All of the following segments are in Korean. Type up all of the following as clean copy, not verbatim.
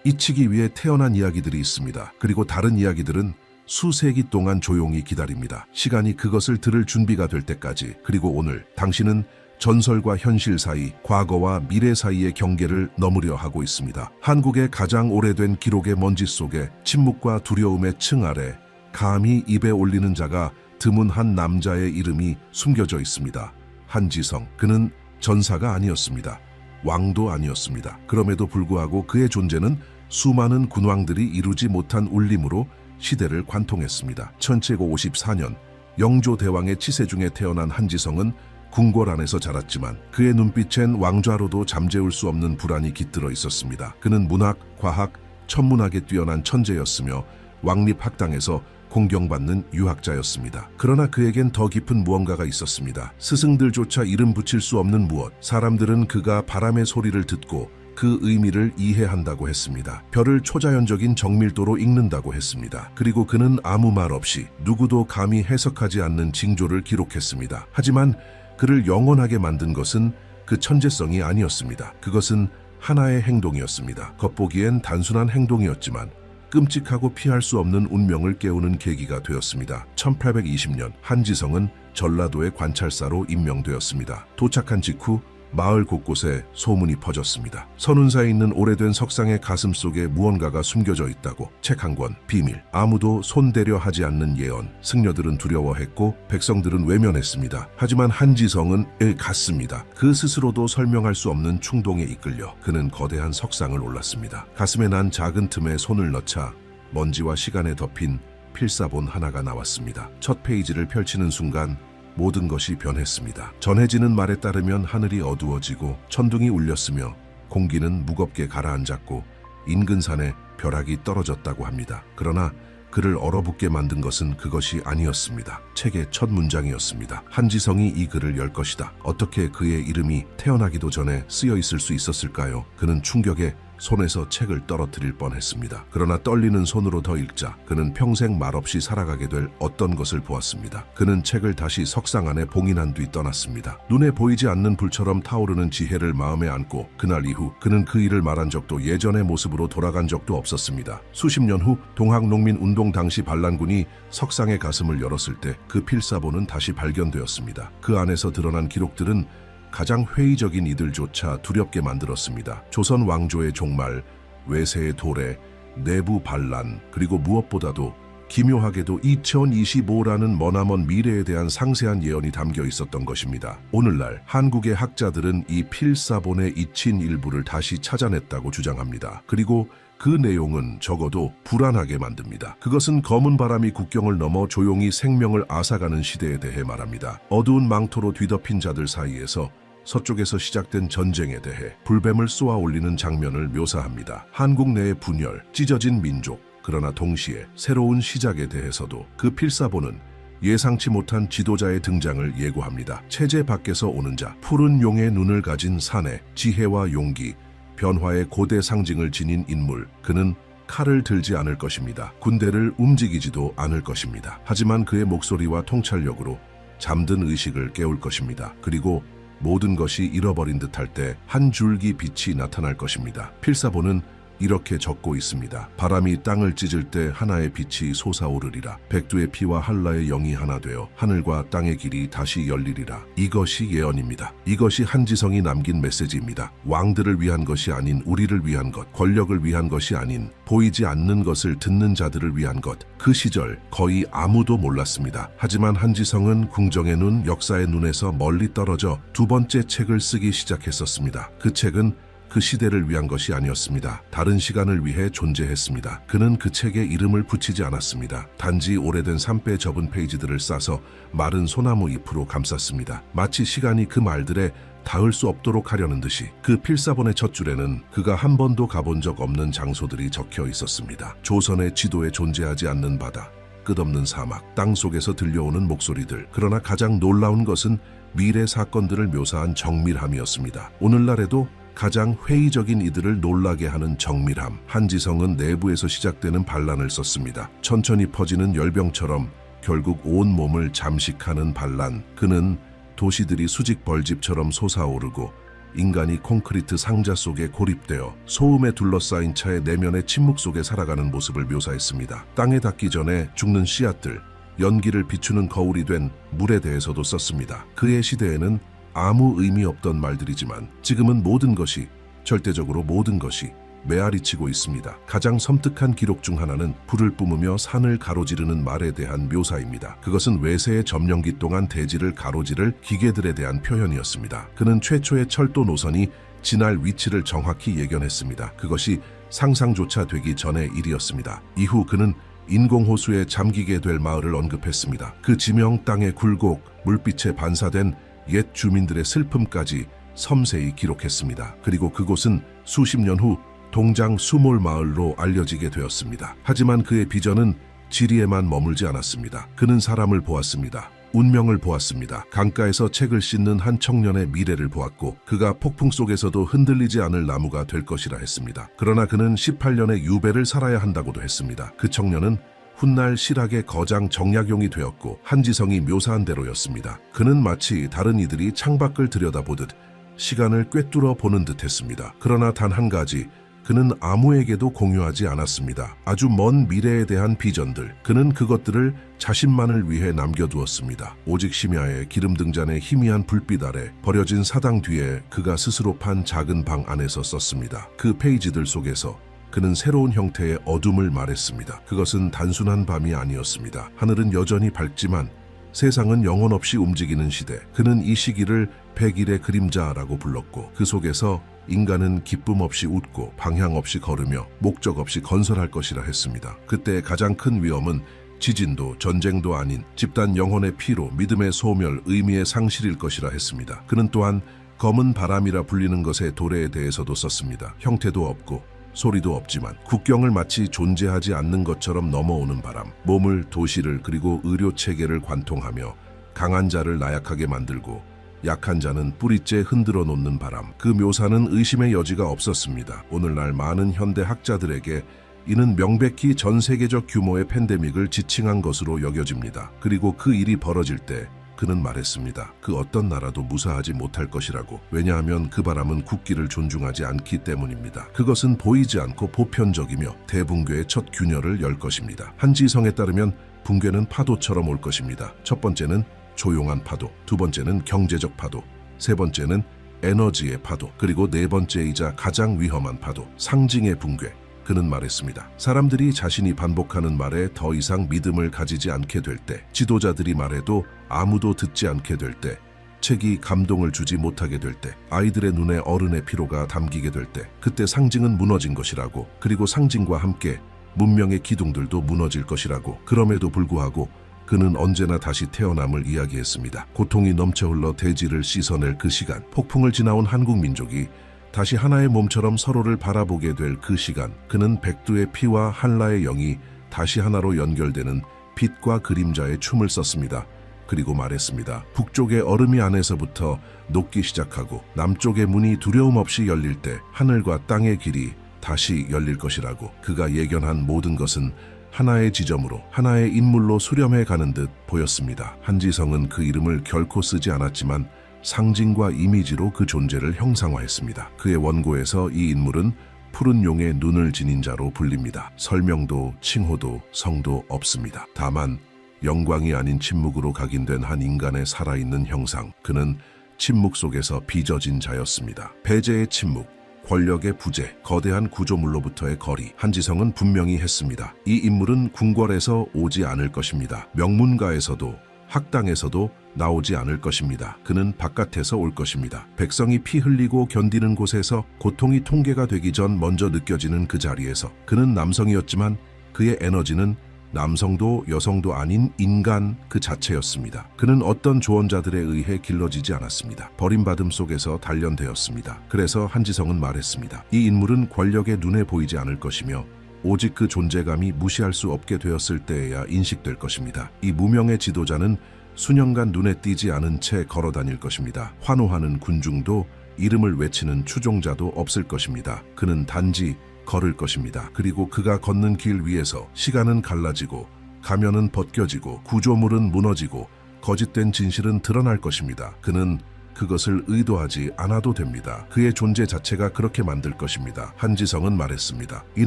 잊히기 위해 태어난 이야기들이 있습니다. 그리고 다른 이야기들은 수세기 동안 조용히 기다립니다. 시간이 그것을 들을 준비가 될 때까지. 그리고 오늘 당신은 전설과 현실 사이, 과거와 미래 사이의 경계를 넘으려 하고 있습니다. 한국의 가장 오래된 기록의 먼지 속에 침묵과 두려움의 층 아래 감히 입에 올리는 자가 드문 한 남자의 이름이 숨겨져 있습니다. 한지성. 그는 전사가 아니었습니다. 왕도 아니었습니다. 그럼에도 불구하고 그의 존재는 수많은 군왕들이 이루지 못한 울림으로 시대를 관통했습니다. 1754년 영조 대왕의 치세 중에 태어난 한지성은 궁궐 안에서 자랐지만 그의 눈빛엔 왕좌로도 잠재울 수 없는 불안이 깃들어 있었습니다. 그는 문학, 과학, 천문학에 뛰어난 천재였으며 왕립학당에서 공경받는 유학자였습니다. 그러나 그에겐 더 깊은 무언가가 있었습니다. 스승들조차 이름 붙일 수 없는 무엇. 사람들은 그가 바람의 소리를 듣고 그 의미를 이해한다고 했습니다. 별을 초자연적인 정밀도로 읽는다고 했습니다. 그리고 그는 아무 말 없이 누구도 감히 해석하지 않는 징조를 기록했습니다. 하지만 그를 영원하게 만든 것은 그 천재성이 아니었습니다. 그것은 하나의 행동이었습니다. 겉보기엔 단순한 행동이었지만 끔찍하고 피할 수 없는 운명을 깨우는 계기가 되었습니다. 1820년 한지성은 전라도의 관찰사로 임명되었습니다. 도착한 직후 마을 곳곳에 소문이 퍼졌습니다. 선운사에 있는 오래된 석상의 가슴속에 무언가가 숨겨져 있다고. 책 한 권, 비밀. 아무도 손대려 하지 않는 예언. 승려들은 두려워했고 백성들은 외면했습니다. 하지만 한지성은 갔습니다. 그 스스로도 설명할 수 없는 충동에 이끌려 그는 거대한 석상을 올랐습니다. 가슴에 난 작은 틈에 손을 넣자 먼지와 시간에 덮인 필사본 하나가 나왔습니다. 첫 페이지를 펼치는 순간 모든 것이 변했습니다. 전해지는 말에 따르면 하늘이 어두워지고 천둥이 울렸으며 공기는 무겁게 가라앉았고 인근 산에 벼락이 떨어졌다고 합니다. 그러나 그를 얼어붙게 만든 것은 그것이 아니었습니다. 책의 첫 문장이었습니다. 한지성이 이 글을 열 것이다. 어떻게 그의 이름이 태어나기도 전에 쓰여 있을 수 있었을까요? 그는 충격에 손에서 책을 떨어뜨릴 뻔했습니다. 그러나 떨리는 손으로 더 읽자 그는 평생 말없이 살아가게 될 어떤 것을 보았습니다. 그는 책을 다시 석상 안에 봉인한 뒤 떠났습니다. 눈에 보이지 않는 불처럼 타오르는 지혜를 마음에 안고 그날 이후 그는 그 일을 말한 적도 예전의 모습으로 돌아간 적도 없었습니다. 수십 년 후 동학농민운동 당시 반란군이 석상의 가슴을 열었을 때 그 필사본은 다시 발견되었습니다. 그 안에서 드러난 기록들은 가장 회의적인 이들조차 두렵게 만들었습니다. 조선 왕조의 종말, 외세의 도래, 내부 반란, 그리고 무엇보다도 기묘하게도 2025라는 머나먼 미래에 대한 상세한 예언이 담겨 있었던 것입니다. 오늘날 한국의 학자들은 이 필사본에 잊힌 일부를 다시 찾아냈다고 주장합니다. 그리고 그 내용은 적어도 불안하게 만듭니다. 그것은 검은 바람이 국경을 넘어 조용히 생명을 앗아가는 시대에 대해 말합니다. 어두운 망토로 뒤덮인 자들 사이에서 서쪽에서 시작된 전쟁에 대해 불뱀을 쏘아 올리는 장면을 묘사합니다. 한국 내의 분열, 찢어진 민족, 그러나 동시에 새로운 시작에 대해서도 그 필사본은 예상치 못한 지도자의 등장을 예고합니다. 체제 밖에서 오는 자, 푸른 용의 눈을 가진 사내, 지혜와 용기, 변화의 고대 상징을 지닌 인물. 그는 칼을 들지 않을 것입니다. 군대를 움직이지도 않을 것입니다. 하지만 그의 목소리와 통찰력으로 잠든 의식을 깨울 것입니다. 그리고 모든 것이 잃어버린 듯할 때 한 줄기 빛이 나타날 것입니다. 필사본은 이렇게 적고 있습니다. 바람이 땅을 찢을 때 하나의 빛이 솟아오르리라. 백두의 피와 한라의 영이 하나 되어 하늘과 땅의 길이 다시 열리리라. 이것이 예언입니다. 이것이 한지성이 남긴 메시지입니다. 왕들을 위한 것이 아닌 우리를 위한 것, 권력을 위한 것이 아닌 보이지 않는 것을 듣는 자들을 위한 것. 그 시절 거의 아무도 몰랐습니다. 하지만 한지성은 궁정의 눈, 역사의 눈에서 멀리 떨어져 두 번째 책을 쓰기 시작했었습니다. 그 책은 그 시대를 위한 것이 아니었습니다. 다른 시간을 위해 존재했습니다. 그는 그 책에 이름을 붙이지 않았습니다. 단지 오래된 산배 접은 페이지들을 싸서 마른 소나무 잎으로 감쌌습니다. 마치 시간이 그 말들에 닿을 수 없도록 하려는 듯이. 그 필사본의 첫 줄에는 그가 한 번도 가본 적 없는 장소들이 적혀 있었습니다. 조선의 지도에 존재하지 않는 바다, 끝없는 사막, 땅 속에서 들려오는 목소리들. 그러나 가장 놀라운 것은 미래 사건들을 묘사한 정밀함이었습니다. 오늘날에도 가장 회의적인 이들을 놀라게 하는 정밀함. 한지성은 내부에서 시작되는 반란을 썼습니다. 천천히 퍼지는 열병처럼 결국 온 몸을 잠식하는 반란. 그는 도시들이 수직 벌집처럼 솟아오르고 인간이 콘크리트 상자 속에 고립되어 소음에 둘러싸인 차의 내면의 침묵 속에 살아가는 모습을 묘사했습니다. 땅에 닿기 전에 죽는 씨앗들, 연기를 비추는 거울이 된 물에 대해서도 썼습니다. 그의 시대에는 아무 의미 없던 말들이지만 지금은 모든 것이, 절대적으로 모든 것이 메아리치고 있습니다. 가장 섬뜩한 기록 중 하나는 불을 뿜으며 산을 가로지르는 말에 대한 묘사입니다. 그것은 외세의 점령기 동안 대지를 가로지를 기계들에 대한 표현이었습니다. 그는 최초의 철도 노선이 지날 위치를 정확히 예견했습니다. 그것이 상상조차 되기 전의 일이었습니다. 이후 그는 인공호수에 잠기게 될 마을을 언급했습니다. 그 지명 땅의 굴곡, 물빛에 반사된 옛 주민들의 슬픔까지 섬세히 기록했습니다. 그리고 그곳은 수십 년 후 동장 수몰 마을로 알려지게 되었습니다. 하지만 그의 비전은 지리에만 머물지 않았습니다. 그는 사람을 보았습니다. 운명을 보았습니다. 강가에서 책을 씻는 한 청년의 미래를 보았고 그가 폭풍 속에서도 흔들리지 않을 나무가 될 것이라 했습니다. 그러나 그는 18년의 유배를 살아야 한다고도 했습니다. 그 청년은 훗날 실학의 거장 정약용이 되었고 한지성이 묘사한 대로였습니다. 그는 마치 다른 이들이 창밖을 들여다보듯 시간을 꿰뚫어 보는 듯 했습니다. 그러나 단 한 가지, 그는 아무에게도 공유하지 않았습니다. 아주 먼 미래에 대한 비전들, 그는 그것들을 자신만을 위해 남겨두었습니다. 오직 심야의 기름 등잔의 희미한 불빛 아래 버려진 사당 뒤에 그가 스스로 판 작은 방 안에서 썼습니다. 그 페이지들 속에서 그는 새로운 형태의 어둠을 말했습니다. 그것은 단순한 밤이 아니었습니다. 하늘은 여전히 밝지만 세상은 영혼 없이 움직이는 시대. 그는 이 시기를 100일의 그림자라고 불렀고 그 속에서 인간은 기쁨 없이 웃고 방향 없이 걸으며 목적 없이 건설할 것이라 했습니다. 그때의 가장 큰 위험은 지진도 전쟁도 아닌 집단 영혼의 피로 믿음의 소멸, 의미의 상실일 것이라 했습니다. 그는 또한 검은 바람이라 불리는 것의 도래에 대해서도 썼습니다. 형태도 없고 소리도 없지만 국경을 마치 존재하지 않는 것처럼 넘어오는 바람, 몸을, 도시를 그리고 의료 체계를 관통하며 강한 자를 나약하게 만들고 약한 자는 뿌리째 흔들어 놓는 바람. 그 묘사는 의심의 여지가 없었습니다. 오늘날 많은 현대 학자들에게 이는 명백히 전 세계적 규모의 팬데믹을 지칭한 것으로 여겨집니다. 그리고 그 일이 벌어질 때 그는 말했습니다. 그 어떤 나라도 무사하지 못할 것이라고. 왜냐하면 그 바람은 국기를 존중하지 않기 때문입니다. 그것은 보이지 않고 보편적이며 대붕괴의 첫 균열을 열 것입니다. 한지성에 따르면 붕괴는 파도처럼 올 것입니다. 첫 번째는 조용한 파도, 두 번째는 경제적 파도, 세 번째는 에너지의 파도, 그리고 네 번째이자 가장 위험한 파도, 상징의 붕괴. 그는 말했습니다. 사람들이 자신이 반복하는 말에 더 이상 믿음을 가지지 않게 될 때, 지도자들이 말해도 아무도 듣지 않게 될 때, 책이 감동을 주지 못하게 될 때, 아이들의 눈에 어른의 피로가 담기게 될 때, 그때 상징은 무너진 것이라고, 그리고 상징과 함께 문명의 기둥들도 무너질 것이라고. 그럼에도 불구하고 그는 언제나 다시 태어남을 이야기했습니다. 고통이 넘쳐 흘러 대지를 씻어낼 그 시간, 폭풍을 지나온 한국 민족이 다시 하나의 몸처럼 서로를 바라보게 될 그 시간, 그는 백두의 피와 한라의 영이 다시 하나로 연결되는 빛과 그림자의 춤을 썼습니다. 그리고 말했습니다. 북쪽의 얼음이 안에서부터 녹기 시작하고 남쪽의 문이 두려움 없이 열릴 때 하늘과 땅의 길이 다시 열릴 것이라고. 그가 예견한 모든 것은 하나의 지점으로, 하나의 인물로 수렴해 가는 듯 보였습니다. 한지성은 그 이름을 결코 쓰지 않았지만 상징과 이미지로 그 존재를 형상화했습니다. 그의 원고에서 이 인물은 푸른 용의 눈을 지닌 자로 불립니다. 설명도 칭호도 성도 없습니다. 다만 영광이 아닌 침묵으로 각인된 한 인간의 살아있는 형상, 그는 침묵 속에서 빚어진 자였습니다. 배제의 침묵, 권력의 부재, 거대한 구조물로부터의 거리. 한지성은 분명히 했습니다. 이 인물은 궁궐에서 오지 않을 것입니다. 명문가에서도 학당에서도 나오지 않을 것입니다. 그는 바깥에서 올 것입니다. 백성이 피 흘리고 견디는 곳에서, 고통이 통계가 되기 전 먼저 느껴지는 그 자리에서. 그는 남성이었지만 그의 에너지는 남성도 여성도 아닌 인간 그 자체였습니다. 그는 어떤 조언자들에 의해 길러지지 않았습니다. 버림받음 속에서 단련되었습니다. 그래서 한지성은 말했습니다. 이 인물은 권력의 눈에 보이지 않을 것이며 오직 그 존재감이 무시할 수 없게 되었을 때에야 인식될 것입니다. 이 무명의 지도자는 수년간 눈에 띄지 않은 채 걸어 다닐 것입니다. 환호하는 군중도 이름을 외치는 추종자도 없을 것입니다. 그는 단지 걸을 것입니다. 그리고 그가 걷는 길 위에서 시간은 갈라지고 가면은 벗겨지고 구조물은 무너지고 거짓된 진실은 드러날 것입니다. 그는 그것을 의도하지 않아도 됩니다. 그의 존재 자체가 그렇게 만들 것입니다. 한지성은 말했습니다. 이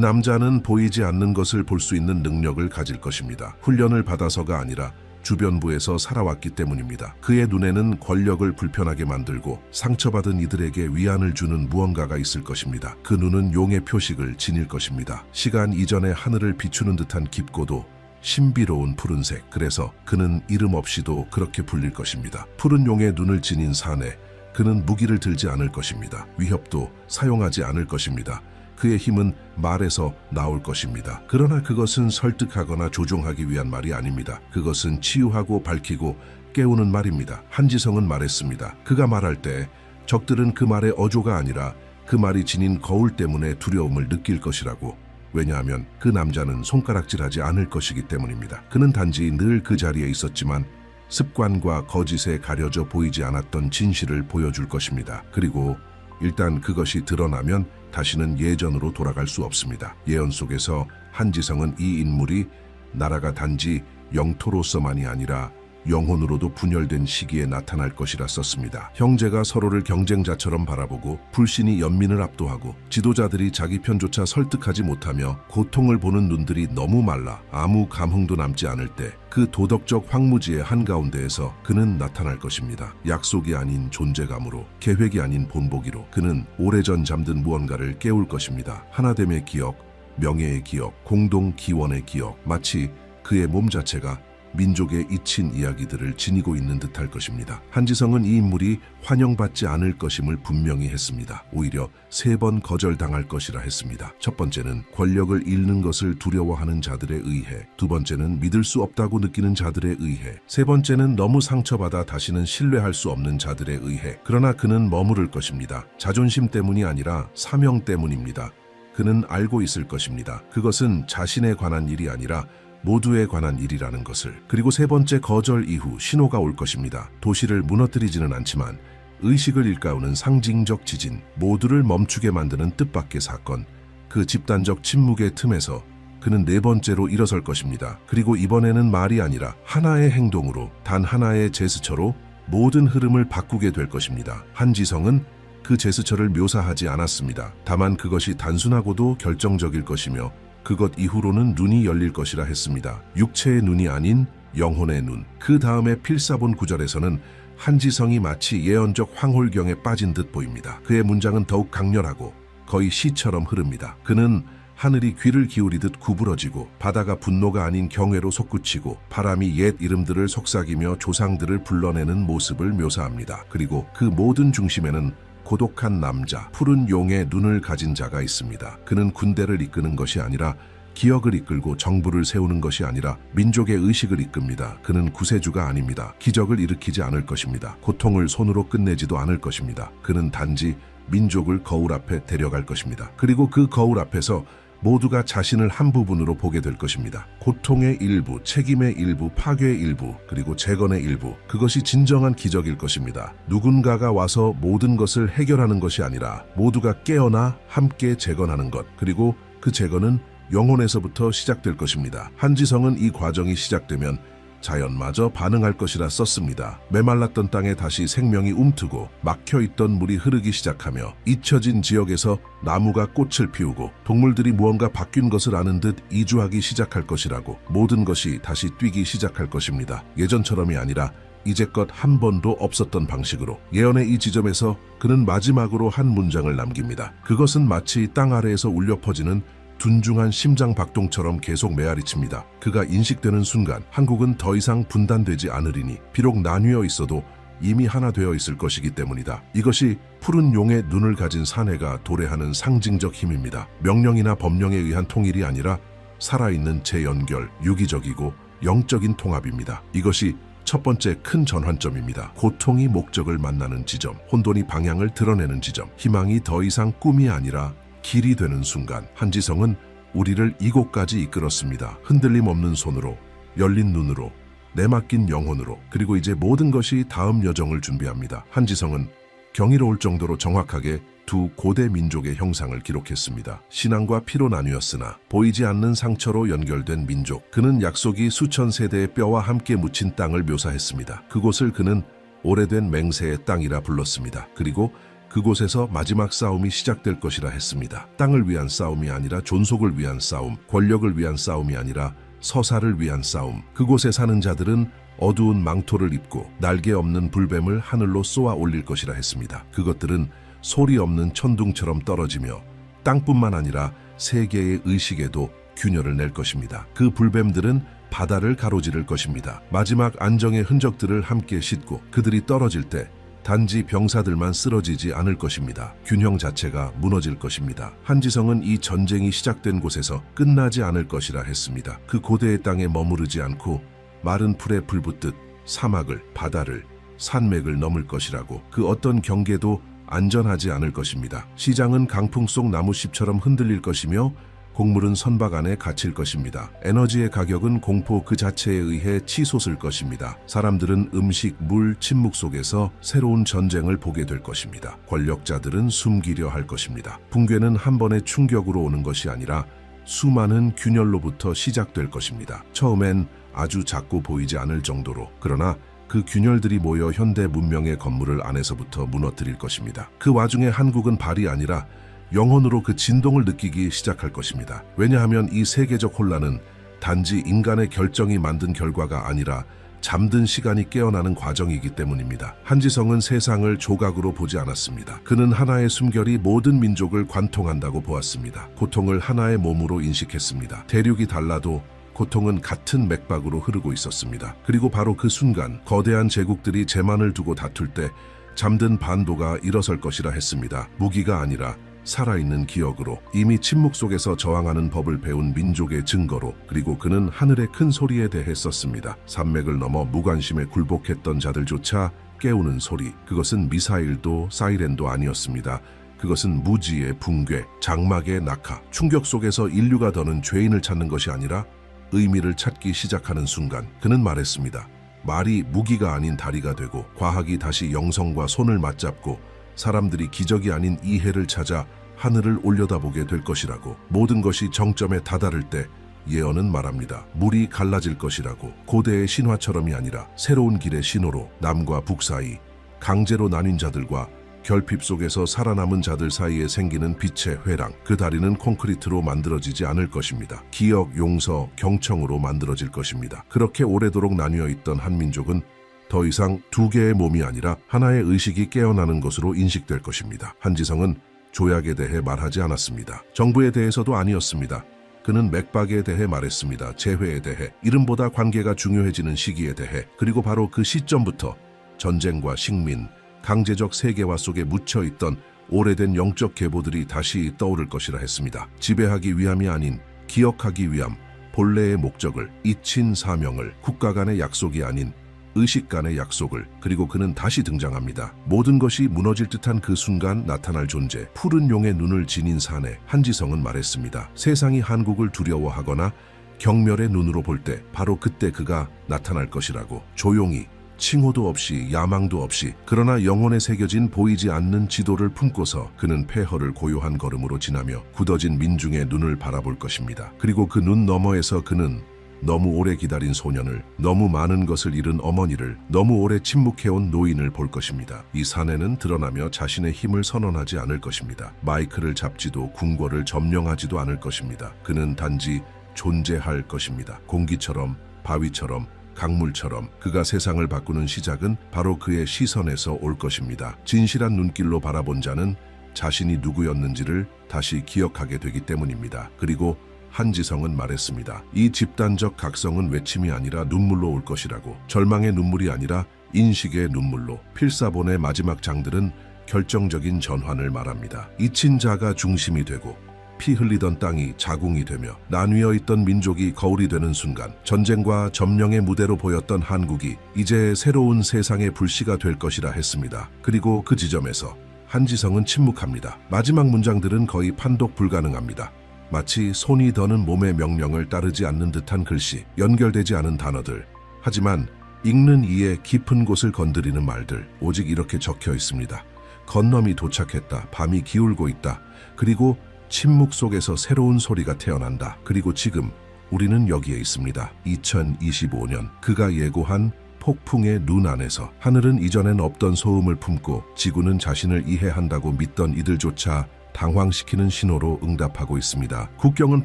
남자는 보이지 않는 것을 볼 수 있는 능력을 가질 것입니다. 훈련을 받아서가 아니라 주변부에서 살아왔기 때문입니다. 그의 눈에는 권력을 불편하게 만들고 상처받은 이들에게 위안을 주는 무언가가 있을 것입니다. 그 눈은 용의 표식을 지닐 것입니다. 시간 이전의 하늘을 비추는 듯한 깊고도 신비로운 푸른색. 그래서 그는 이름 없이도 그렇게 불릴 것입니다. 푸른 용의 눈을 지닌 사내. 그는 무기를 들지 않을 것입니다. 위협도 사용하지 않을 것입니다. 그의 힘은 말에서 나올 것입니다. 그러나 그것은 설득하거나 조종하기 위한 말이 아닙니다. 그것은 치유하고 밝히고 깨우는 말입니다. 한지성은 말했습니다. 그가 말할 때 적들은 그 말의 어조가 아니라 그 말이 지닌 거울 때문에 두려움을 느낄 것이라고. 왜냐하면 그 남자는 손가락질하지 않을 것이기 때문입니다. 그는 단지 늘 그 자리에 있었지만 습관과 거짓에 가려져 보이지 않았던 진실을 보여줄 것입니다. 그리고 일단 그것이 드러나면 다시는 예전으로 돌아갈 수 없습니다. 예언 속에서 한지성은 이 인물이 나라가 단지 영토로서만이 아니라 영혼으로도 분열된 시기에 나타날 것이라 썼습니다. 형제가 서로를 경쟁자처럼 바라보고 불신이 연민을 압도하고 지도자들이 자기 편조차 설득하지 못하며 고통을 보는 눈들이 너무 말라 아무 감흥도 남지 않을 때 그 도덕적 황무지의 한가운데에서 그는 나타날 것입니다. 약속이 아닌 존재감으로, 계획이 아닌 본보기로 그는 오래전 잠든 무언가를 깨울 것입니다. 하나됨의 기억, 명예의 기억, 공동 기원의 기억, 마치 그의 몸 자체가 민족의 잊힌 이야기들을 지니고 있는 듯할 것입니다. 한지성은 이 인물이 환영받지 않을 것임을 분명히 했습니다. 오히려 3번 거절당할 것이라 했습니다. 첫 번째는 권력을 잃는 것을 두려워하는 자들에 의해, 두 번째는 믿을 수 없다고 느끼는 자들에 의해, 세 번째는 너무 상처받아 다시는 신뢰할 수 없는 자들에 의해. 그러나 그는 머무를 것입니다. 자존심 때문이 아니라 사명 때문입니다. 그는 알고 있을 것입니다. 그것은 자신에 관한 일이 아니라 모두에 관한 일이라는 것을. 그리고 3번째 거절 이후 신호가 올 것입니다. 도시를 무너뜨리지는 않지만 의식을 일깨우는 상징적 지진, 모두를 멈추게 만드는 뜻밖의 사건, 그 집단적 침묵의 틈에서 그는 4번째로 일어설 것입니다. 그리고 이번에는 말이 아니라 하나의 행동으로, 단 하나의 제스처로 모든 흐름을 바꾸게 될 것입니다. 한지성은 그 제스처를 묘사하지 않았습니다. 다만 그것이 단순하고도 결정적일 것이며 그것 이후로는 눈이 열릴 것이라 했습니다. 육체의 눈이 아닌 영혼의 눈. 그 다음에 필사본 구절에서는 한지성이 마치 예언적 황홀경에 빠진 듯 보입니다. 그의 문장은 더욱 강렬하고 거의 시처럼 흐릅니다. 그는 하늘이 귀를 기울이듯 구부러지고 바다가 분노가 아닌 경외로 솟구치고 바람이 옛 이름들을 속삭이며 조상들을 불러내는 모습을 묘사합니다. 그리고 그 모든 중심에는 고독한 남자, 푸른 용의 눈을 가진 자가 있습니다. 그는 군대를 이끄는 것이 아니라 기억을 이끌고 정부를 세우는 것이 아니라 민족의 의식을 이끕니다. 그는 구세주가 아닙니다. 기적을 일으키지 않을 것입니다. 고통을 손으로 끝내지도 않을 것입니다. 그는 단지 민족을 거울 앞에 데려갈 것입니다. 그리고 그 거울 앞에서 모두가 자신을 한 부분으로 보게 될 것입니다. 고통의 일부, 책임의 일부, 파괴의 일부, 그리고 재건의 일부. 그것이 진정한 기적일 것입니다. 누군가가 와서 모든 것을 해결하는 것이 아니라 모두가 깨어나 함께 재건하는 것. 그리고 그 재건은 영혼에서부터 시작될 것입니다. 한지성은 이 과정이 시작되면 자연마저 반응할 것이라 썼습니다. 메말랐던 땅에 다시 생명이 움트고 막혀있던 물이 흐르기 시작하며 잊혀진 지역에서 나무가 꽃을 피우고 동물들이 무언가 바뀐 것을 아는 듯 이주하기 시작할 것이라고. 모든 것이 다시 뛰기 시작할 것입니다. 예전처럼이 아니라 이제껏 한 번도 없었던 방식으로. 예언의 이 지점에서 그는 마지막으로 한 문장을 남깁니다. 그것은 마치 땅 아래에서 울려 퍼지는 둔중한 심장 박동처럼 계속 메아리칩니다. 그가 인식되는 순간 한국은 더 이상 분단되지 않으리니, 비록 나뉘어 있어도 이미 하나 되어 있을 것이기 때문이다. 이것이 푸른 용의 눈을 가진 사내가 도래하는 상징적 힘입니다. 명령이나 법령에 의한 통일이 아니라 살아있는 재연결, 유기적이고 영적인 통합입니다. 이것이 첫 번째 큰 전환점입니다. 고통이 목적을 만나는 지점, 혼돈이 방향을 드러내는 지점, 희망이 더 이상 꿈이 아니라 길이 되는 순간. 한지성은 우리를 이곳까지 이끌었습니다. 흔들림 없는 손으로, 열린 눈으로, 내맡긴 영혼으로. 그리고 이제 모든 것이 다음 여정을 준비합니다. 한지성은 경이로울 정도로 정확하게 두 고대 민족의 형상을 기록했습니다. 신앙과 피로 나뉘었으나 보이지 않는 상처로 연결된 민족. 그는 약속이 수천 세대의 뼈와 함께 묻힌 땅을 묘사했습니다. 그곳을 그는 오래된 맹세의 땅이라 불렀습니다. 그리고 그곳에서 마지막 싸움이 시작될 것이라 했습니다. 땅을 위한 싸움이 아니라 존속을 위한 싸움, 권력을 위한 싸움이 아니라 서사를 위한 싸움. 그곳에 사는 자들은 어두운 망토를 입고 날개 없는 불뱀을 하늘로 쏘아 올릴 것이라 했습니다. 그것들은 소리 없는 천둥처럼 떨어지며 땅뿐만 아니라 세계의 의식에도 균열을 낼 것입니다. 그 불뱀들은 바다를 가로지를 것입니다. 마지막 안정의 흔적들을 함께 싣고 그들이 떨어질 때 단지 병사들만 쓰러지지 않을 것입니다. 균형 자체가 무너질 것입니다. 한지성은 이 전쟁이 시작된 곳에서 끝나지 않을 것이라 했습니다. 그 고대의 땅에 머무르지 않고 마른 풀에 불붙듯 사막을, 바다를, 산맥을 넘을 것이라고. 그 어떤 경계도 안전하지 않을 것입니다. 시장은 강풍 속 나무잎처럼 흔들릴 것이며 곡물은 선박 안에 갇힐 것입니다. 에너지의 가격은 공포 그 자체에 의해 치솟을 것입니다. 사람들은 음식, 물, 침묵 속에서 새로운 전쟁을 보게 될 것입니다. 권력자들은 숨기려 할 것입니다. 붕괴는 한 번의 충격으로 오는 것이 아니라 수많은 균열로부터 시작될 것입니다. 처음엔 아주 작고 보이지 않을 정도로, 그러나 그 균열들이 모여 현대 문명의 건물을 안에서부터 무너뜨릴 것입니다. 그 와중에 한국은 발이 아니라 영혼으로 그 진동을 느끼기 시작할 것입니다. 왜냐하면 이 세계적 혼란은 단지 인간의 결정이 만든 결과가 아니라 잠든 시간이 깨어나는 과정이기 때문입니다. 한지성은 세상을 조각으로 보지 않았습니다. 그는 하나의 숨결이 모든 민족을 관통한다고 보았습니다. 고통을 하나의 몸으로 인식했습니다. 대륙이 달라도 고통은 같은 맥박으로 흐르고 있었습니다. 그리고 바로 그 순간 거대한 제국들이 재만을 두고 다툴 때 잠든 반도가 일어설 것이라 했습니다. 무기가 아니라 살아있는 기억으로, 이미 침묵 속에서 저항하는 법을 배운 민족의 증거로. 그리고 그는 하늘의 큰 소리에 대해 썼습니다. 산맥을 넘어 무관심에 굴복했던 자들조차 깨우는 소리. 그것은 미사일도 사이렌도 아니었습니다. 그것은 무지의 붕괴, 장막의 낙하. 충격 속에서 인류가 더는 죄인을 찾는 것이 아니라 의미를 찾기 시작하는 순간 그는 말했습니다. 말이 무기가 아닌 다리가 되고 과학이 다시 영성과 손을 맞잡고 사람들이 기적이 아닌 이해를 찾아 하늘을 올려다보게 될 것이라고. 모든 것이 정점에 다다를 때 예언은 말합니다. 물이 갈라질 것이라고. 고대의 신화처럼이 아니라 새로운 길의 신호로 남과 북 사이, 강제로 나뉜 자들과 결핍 속에서 살아남은 자들 사이에 생기는 빛의 회랑. 그 다리는 콘크리트로 만들어지지 않을 것입니다. 기억, 용서, 경청으로 만들어질 것입니다. 그렇게 오래도록 나뉘어 있던 한민족은 더 이상 두 개의 몸이 아니라 하나의 의식이 깨어나는 것으로 인식될 것입니다. 한지성은 조약에 대해 말하지 않았습니다. 정부에 대해서도 아니었습니다. 그는 맥박에 대해 말했습니다. 재회에 대해, 이름보다 관계가 중요해지는 시기에 대해. 그리고 바로 그 시점부터 전쟁과 식민, 강제적 세계화 속에 묻혀있던 오래된 영적 계보들이 다시 떠오를 것이라 했습니다. 지배하기 위함이 아닌 기억하기 위함, 본래의 목적을, 잊힌 사명을, 국가 간의 약속이 아닌 의식 간의 약속을. 그리고 그는 다시 등장합니다. 모든 것이 무너질 듯한 그 순간 나타날 존재, 푸른 용의 눈을 지닌 사내. 한지성은 말했습니다. 세상이 한국을 두려워하거나 경멸의 눈으로 볼 때 바로 그때 그가 나타날 것이라고. 조용히, 칭호도 없이, 야망도 없이, 그러나 영혼에 새겨진 보이지 않는 지도를 품고서 그는 폐허를 고요한 걸음으로 지나며 굳어진 민중의 눈을 바라볼 것입니다. 그리고 그 눈 너머에서 그는 너무 오래 기다린 소년을, 너무 많은 것을 잃은 어머니를, 너무 오래 침묵해온 노인을 볼 것입니다. 이 사내는 드러나며 자신의 힘을 선언하지 않을 것입니다. 마이크를 잡지도 궁궐을 점령하지도 않을 것입니다. 그는 단지 존재할 것입니다. 공기처럼, 바위처럼, 강물처럼. 그가 세상을 바꾸는 시작은 바로 그의 시선에서 올 것입니다. 진실한 눈길로 바라본 자는 자신이 누구였는지를 다시 기억하게 되기 때문입니다. 그리고 한지성은 말했습니다. 이 집단적 각성은 외침이 아니라 눈물로 올 것이라고. 절망의 눈물이 아니라 인식의 눈물로. 필사본의 마지막 장들은 결정적인 전환을 말합니다. 잊힌 자가 중심이 되고 피 흘리던 땅이 자궁이 되며 나뉘어 있던 민족이 거울이 되는 순간, 전쟁과 점령의 무대로 보였던 한국이 이제 새로운 세상의 불씨가 될 것이라 했습니다. 그리고 그 지점에서 한지성은 침묵합니다. 마지막 문장들은 거의 판독 불가능합니다. 마치 손이 더는 몸의 명령을 따르지 않는 듯한 글씨, 연결되지 않은 단어들. 하지만 읽는 이의 깊은 곳을 건드리는 말들. 오직 이렇게 적혀 있습니다. 건너이 도착했다. 밤이 기울고 있다. 그리고 침묵 속에서 새로운 소리가 태어난다. 그리고 지금 우리는 여기에 있습니다. 2025년. 그가 예고한 폭풍의 눈 안에서 하늘은 이전엔 없던 소음을 품고 지구는 자신을 이해한다고 믿던 이들조차 당황시키는 신호로 응답하고 있습니다. 국경은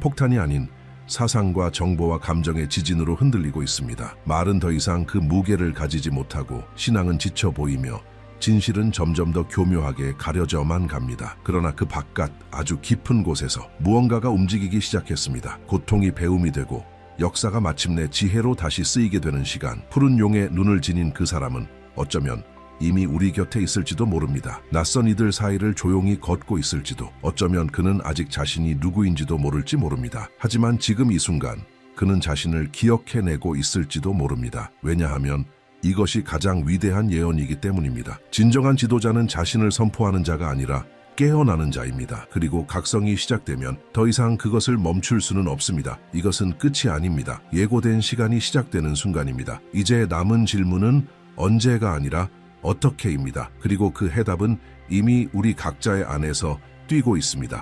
폭탄이 아닌 사상과 정보와 감정의 지진으로 흔들리고 있습니다. 말은 더 이상 그 무게를 가지지 못하고 신앙은 지쳐 보이며 진실은 점점 더 교묘하게 가려져만 갑니다. 그러나 그 바깥 아주 깊은 곳에서 무언가가 움직이기 시작했습니다. 고통이 배움이 되고 역사가 마침내 지혜로 다시 쓰이게 되는 시간. 푸른 용에 눈을 지닌 그 사람은 어쩌면 이미 우리 곁에 있을지도 모릅니다. 낯선 이들 사이를 조용히 걷고 있을지도, 어쩌면 그는 아직 자신이 누구인지도 모를지 모릅니다. 하지만 지금 이 순간 그는 자신을 기억해내고 있을지도 모릅니다. 왜냐하면 이것이 가장 위대한 예언이기 때문입니다. 진정한 지도자는 자신을 선포하는 자가 아니라 깨어나는 자입니다. 그리고 각성이 시작되면 더 이상 그것을 멈출 수는 없습니다. 이것은 끝이 아닙니다. 예고된 시간이 시작되는 순간입니다. 이제 남은 질문은 언제가 아니라 어떻게입니다. 그리고 그 해답은 이미 우리 각자의 안에서 뛰고 있습니다.